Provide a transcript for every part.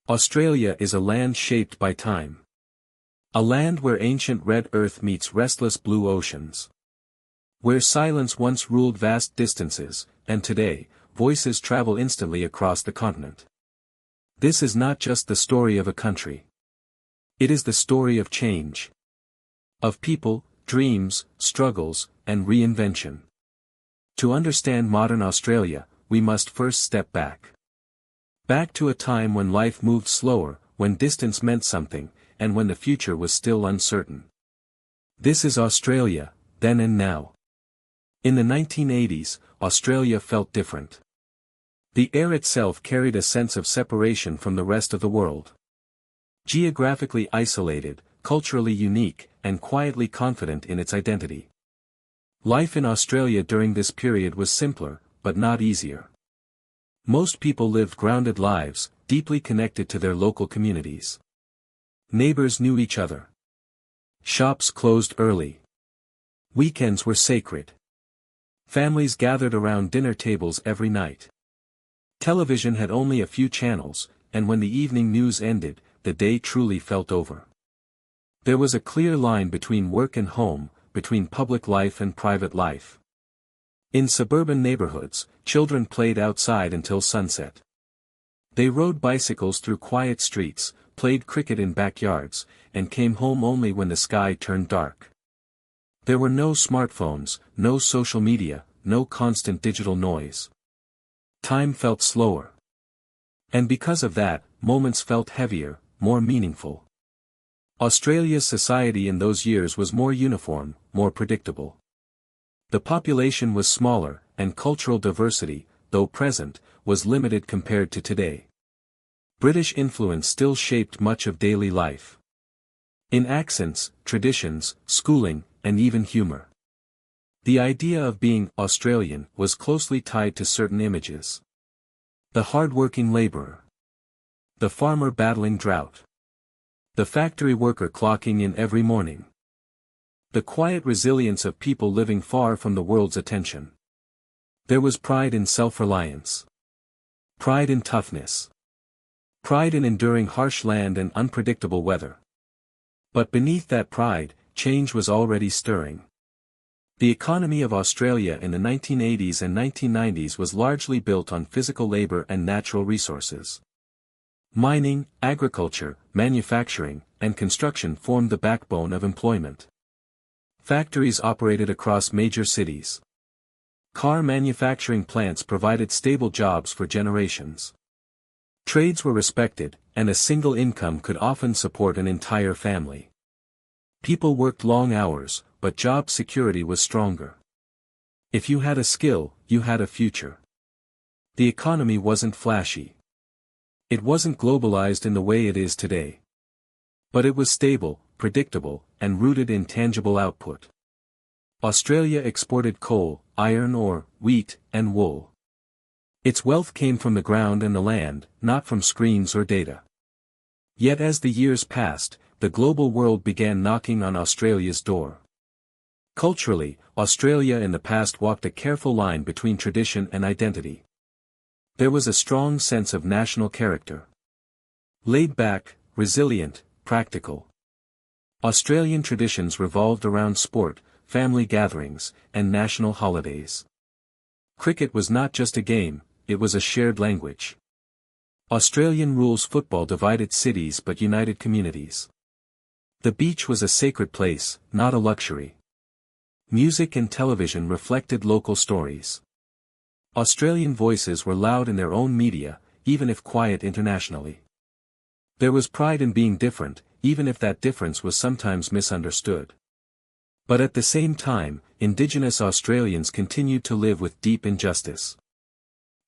Australia is a land shaped by time. A land where ancient red earth meets restless blue oceans. Where silence once ruled vast distances, and today, voices travel instantly across the continent. This is not just the story of a country. It is the story of change. Of people, dreams, struggles, and reinvention. To understand modern Australia, we must first step back. Back to a time when life moved slower, when distance meant something, and when the future was still uncertain. This is Australia, then and now. In the 1980s, Australia felt different. The air itself carried a sense of separation from the rest of the world. Geographically isolated, culturally unique, and quietly confident in its identity. Life in Australia during this period was simpler, but not easier. Most people lived grounded lives, deeply connected to their local communities. Neighbors knew each other. Shops closed early. Weekends were sacred. Families gathered around dinner tables every night. Television had only a few channels, and when the evening news ended, the day truly felt over. There was a clear line between work and home, between public life and private life. In suburban neighborhoods, children played outside until sunset. They rode bicycles through quiet streets, played cricket in backyards, and came home only when the sky turned dark. There were no smartphones, no social media, no constant digital noise. Time felt slower. And because of that, moments felt heavier, more meaningful. Australia's society in those years was more uniform, more predictable. The population was smaller, and cultural diversity, though present, was limited compared to today. British influence still shaped much of daily life. In accents, traditions, schooling, and even humor. The idea of being Australian was closely tied to certain images. The hard-working laborer. The farmer battling drought. The factory worker clocking in every morning. The quiet resilience of people living far from the world's attention. There was pride in self-reliance. Pride in toughness. Pride in enduring harsh land and unpredictable weather. But beneath that pride, change was already stirring. The economy of Australia in the 1980s and 1990s was largely built on physical labor and natural resources. Mining, agriculture, manufacturing, and construction formed the backbone of employment. Factories operated across major cities. Car manufacturing plants provided stable jobs for generations. Trades were respected, and a single income could often support an entire family. People worked long hours, but job security was stronger. If you had a skill, you had a future. The economy wasn't flashy. It wasn't globalized in the way it is today. But it was stable, predictable, and rooted in tangible output. Australia exported coal, iron ore, wheat, and wool. Its wealth came from the ground and the land, not from screens or data. Yet as the years passed, the global world began knocking on Australia's door. Culturally, Australia in the past walked a careful line between tradition and identity. There was a strong sense of national character. Laid back, resilient, practical. Australian traditions revolved around sport, family gatherings, and national holidays. Cricket was not just a game, it was a shared language. Australian rules football divided cities but united communities. The beach was a sacred place, not a luxury. Music and television reflected local stories. Australian voices were loud in their own media, even if quiet internationally. There was pride in being different, even if that difference was sometimes misunderstood. But at the same time, Indigenous Australians continued to live with deep injustice.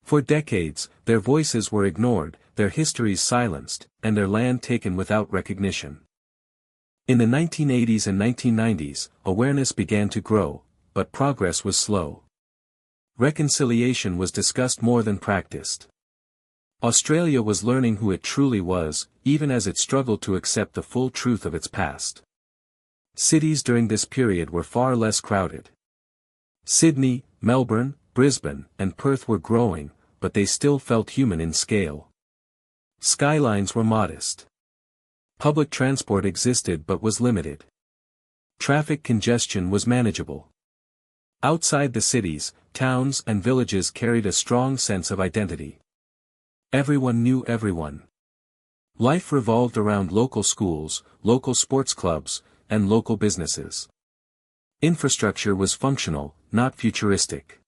For decades, their voices were ignored, their histories silenced, and their land taken without recognition. In the 1980s and 1990s, awareness began to grow, but progress was slow. Reconciliation was discussed more than practiced. Australia was learning who it truly was, even as it struggled to accept the full truth of its past. Cities during this period were far less crowded. Sydney, Melbourne, Brisbane, and Perth were growing, but they still felt human in scale. Skylines were modest. Public transport existed but was limited. Traffic congestion was manageable. Outside the cities, towns and villages carried a strong sense of identity. Everyone knew everyone. Life revolved around local schools, local sports clubs, and local businesses. Infrastructure was functional, not futuristic.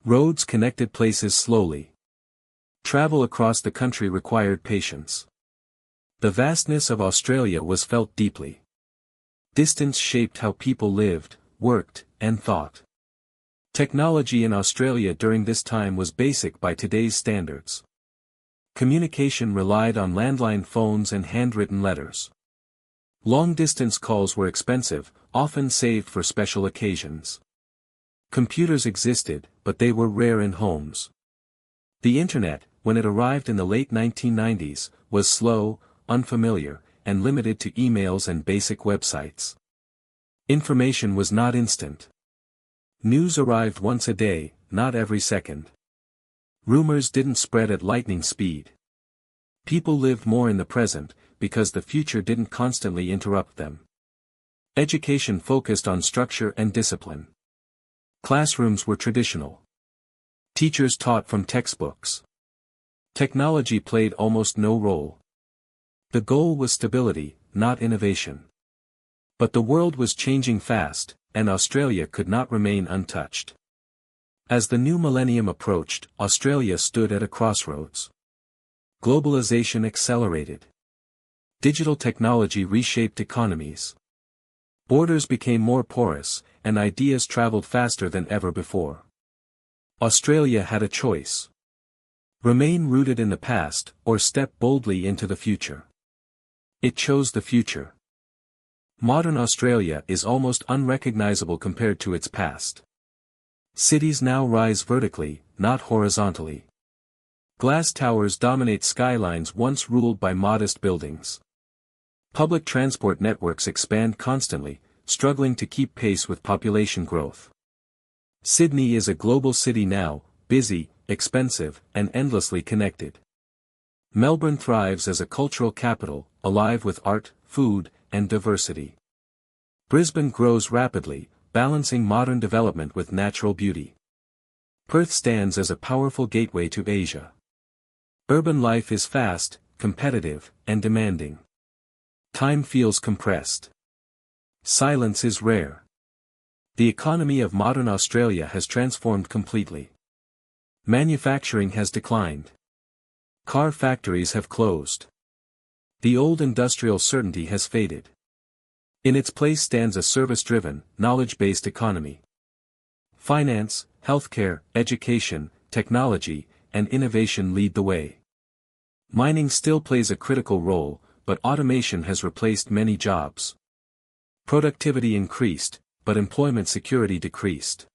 Roads connected places slowly. Travel across the country required patience. The vastness of Australia was felt deeply. Distance shaped how people lived, worked, and thought. Technology in Australia during this time was basic by today's standards. Communication relied on landline phones and handwritten letters. Long-distance calls were expensive, often saved for special occasions. Computers existed, but they were rare in homes. The Internet, when it arrived in the late 1990s, was slow, unfamiliar, and limited to emails and basic websites. Information was not instant. News arrived once a day, not every second. Rumors didn't spread at lightning speed. People lived more in the present, because the future didn't constantly interrupt them. Education focused on structure and discipline. Classrooms were traditional. Teachers taught from textbooks. Technology played almost no role. The goal was stability, not innovation. But the world was changing fast, and Australia could not remain untouched. As the new millennium approached, Australia stood at a crossroads. Globalization accelerated. Digital technology reshaped economies. Borders became more porous, and ideas traveled faster than ever before. Australia had a choice. Remain rooted in the past, or step boldly into the future. It chose the future. Modern Australia is almost unrecognizable compared to its past. Cities now rise vertically, not horizontally. Glass towers dominate skylines once ruled by modest buildings. Public transport networks expand constantly, struggling to keep pace with population growth. Sydney is a global city now, busy, expensive, and endlessly connected. Melbourne thrives as a cultural capital, alive with art, food, and diversity. Brisbane grows rapidly, balancing modern development with natural beauty. Perth stands as a powerful gateway to Asia. Urban life is fast, competitive, and demanding. Time feels compressed. Silence is rare. The economy of modern Australia has transformed completely. Manufacturing has declined. Car factories have closed. The old industrial certainty has faded. In its place stands a service-driven, knowledge-based economy. Finance, healthcare, education, technology, and innovation lead the way. Mining still plays a critical role, but automation has replaced many jobs. Productivity increased, but employment security decreased.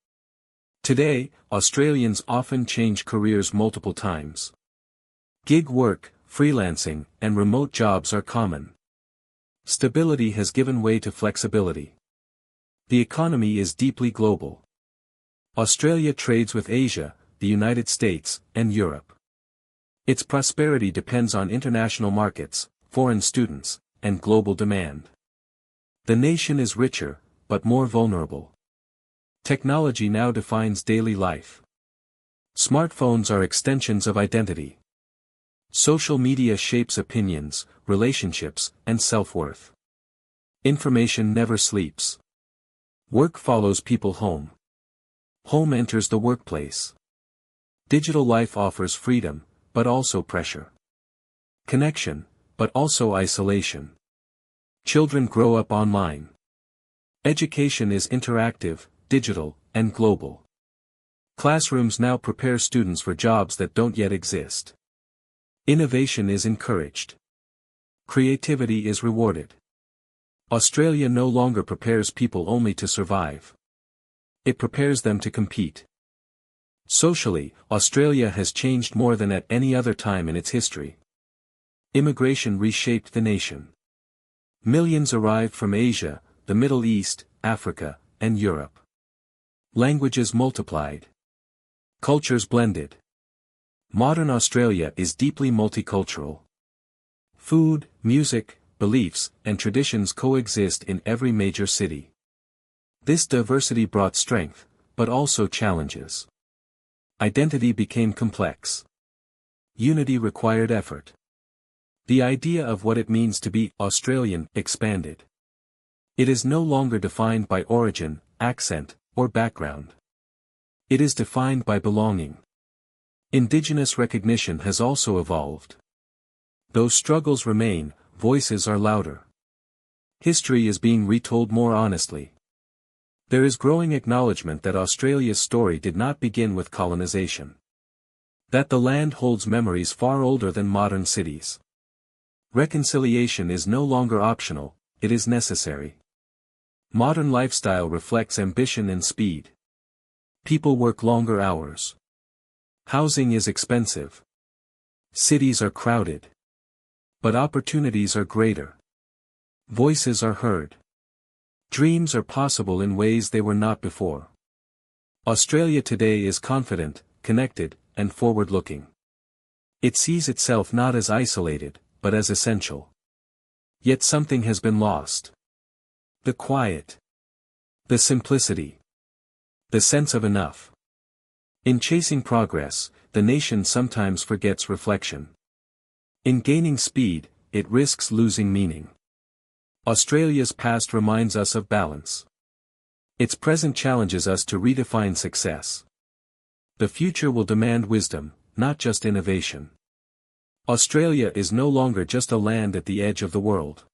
Today, Australians often change careers multiple times. Gig work, freelancing, and remote jobs are common. Stability has given way to flexibility. The economy is deeply global. Australia trades with Asia, the United States, and Europe. Its prosperity depends on international markets, foreign students, and global demand. The nation is richer, but more vulnerable. Technology now defines daily life. Smartphones are extensions of identity. Social media shapes opinions, relationships, and self-worth. Information never sleeps. Work follows people home. Home enters the workplace. Digital life offers freedom, but also pressure. Connection, but also isolation. Children grow up online. Education is interactive, digital, and global. Classrooms now prepare students for jobs that don't yet exist. Innovation is encouraged. Creativity is rewarded. Australia no longer prepares people only to survive. It prepares them to compete. Socially, Australia has changed more than at any other time in its history. Immigration reshaped the nation. Millions arrived from Asia, the Middle East, Africa, and Europe. Languages multiplied. Cultures blended. Modern Australia is deeply multicultural. Food, music, beliefs, and traditions coexist in every major city. This diversity brought strength, but also challenges. Identity became complex. Unity required effort. The idea of what it means to be Australian expanded. It is no longer defined by origin, accent, or background. It is defined by belonging. Indigenous recognition has also evolved. Though struggles remain, voices are louder. History is being retold more honestly. There is growing acknowledgement that Australia's story did not begin with colonization. That the land holds memories far older than modern cities. Reconciliation is no longer optional, it is necessary. Modern lifestyle reflects ambition and speed. People work longer hours. Housing is expensive. Cities are crowded. But opportunities are greater. Voices are heard. Dreams are possible in ways they were not before. Australia today is confident, connected, and forward-looking. It sees itself not as isolated, but as essential. Yet something has been lost. The quiet. The simplicity. The sense of enough. In chasing progress, the nation sometimes forgets reflection. In gaining speed, it risks losing meaning. Australia's past reminds us of balance. Its present challenges us to redefine success. The future will demand wisdom, not just innovation. Australia is no longer just a land at the edge of the world.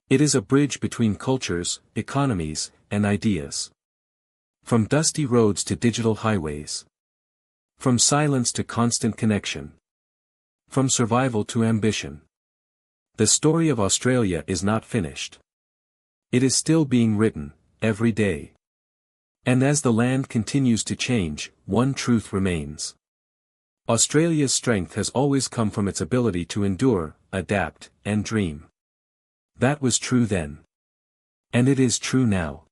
It is a bridge between cultures, economies, and ideas. From dusty roads to digital highways. From silence to constant connection. From survival to ambition. The story of Australia is not finished. It is still being written, every day. And as the land continues to change, one truth remains. Australia's strength has always come from its ability to endure, adapt, and dream. That was true then. And it is true now.